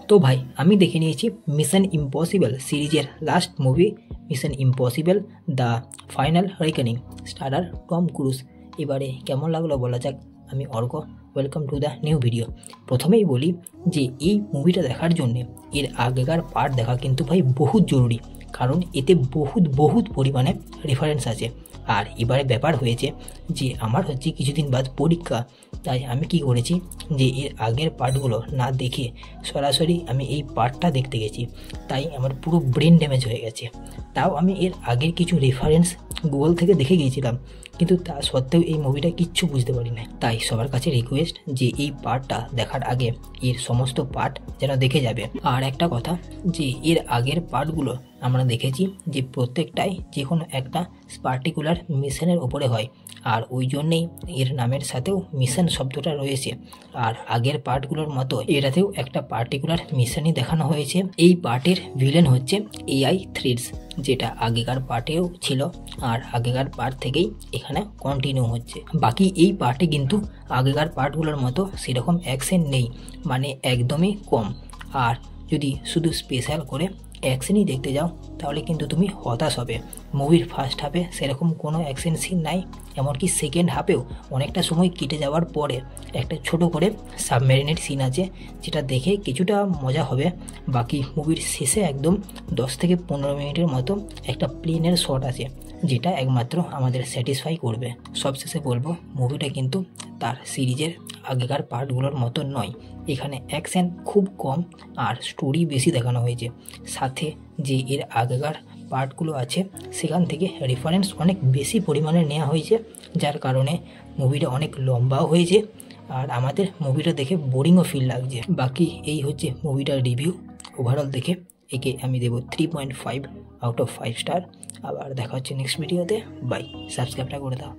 তো ভাই আমি দেখে নিয়েছি মিশন ইম্পসিবল সিরিজের last movie Mission Impossible the final reckoning starrer Tom Cruise. এবারে কেমন লাগলো বলা যাক। আমি Arka, welcome to the new video. প্রথমেই বলি যে এই মুভিটা দেখার জন্যে এর আগেকার পার্ট দেখা কিন্তু ভাই বহুত জরুরি, কারণ এতে বহুত পরিমাণে রেফারেন্স আছে। আর এবারে ব্যাপার হয়েছে যে আমার হচ্ছে কিছুদিন বাদ পরীক্ষা, তাই আমি কি করেছি যে এর আগের পার্টগুলো না দেখে সরাসরি আমি এই পার্টটা দেখতে গেছি, তাই আমার পুরো ব্রেন ড্যামেজ হয়ে গেছে। তাও আমি এর আগের কিছু রেফারেন্স গুগল থেকে দেখে গিয়েছিলাম, কিন্তু তা সত্ত্বেও এই মুভিটা কিচ্ছু বুঝতে পারি না। তাই সবার কাছে রিকোয়েস্ট যে এই পার্টটা দেখার আগে এর সমস্ত পার্ট যেন দেখে যাবে। আর একটা কথা, যে এর আগের পার্টগুলো আমরা দেখেছি যে প্রত্যেকটাই যে কোনো একটা পার্টিকুলার মিশনের ওপরে হয়, আর ওই জন্যেই এর নামের সাথেও মিশন শব্দটা রয়েছে। আর আগের পার্টগুলোর মতো এটাতেও একটা পার্টিকুলার মিশনই দেখানো হয়েছে। এই পার্টের ভিলেন হচ্ছে AI থ্রিডস, যেটা আগেকার পার্টেও ছিল আর আগেকার পার্ট থেকেই এখানে কন্টিনিউ হচ্ছে। বাকি এই পার্টে কিন্তু আগেকার পার্টগুলোর মতো সেরকম অ্যাকশন নেই, মানে একদমই কম। আর যদি শুধু স্পেশাল করে অ্যাকশনই দেখতে যাও তাহলে কিন্তু তুমি হতাশ হবে। মুভির ফার্স্ট হাফে সেরকম কোনো অ্যাকশন সিন নাই, এমনকি সেকেন্ড হাফেও অনেকটা সময় কেটে যাওয়ার পরে একটা ছোট করে সাবমেরিনের সিন আছে, যেটা দেখে কিছুটা মজা হবে। বাকি মুভির শেষে একদম 10 থেকে 15 মিনিটের মতো একটা প্লেনের শট আছে, যেটা একমাত্র আমাদের স্যাটিসফাই করবে। সবশেষে বলবো মুভিটা কিন্তু তার সিরিজের আগেকার পার্টগুলোর মতো নয়। এখানে অ্যাকশন খুব কম আর স্টোরি বেশি দেখানো হয়েছে, সাথে যে এর আগেকার পার্টগুলো আছে সেখান থেকে রেফারেন্স অনেক বেশি পরিমাণে নেওয়া হয়েছে, যার কারণে মুভিটা অনেক লম্বাও হয়েছে আর আমাদের মুভিটা দেখে বোরিংও ফিল লাগছে। বাকি এই হচ্ছে মুভিটার রিভিউ। ওভারঅল দেখে একে আমি দেবো 3.5 আউট অফ 5 স্টার। আবার দেখা হচ্ছে নেক্সট ভিডিওতে। বাই, সাবস্ক্রাইবটা করে দাও।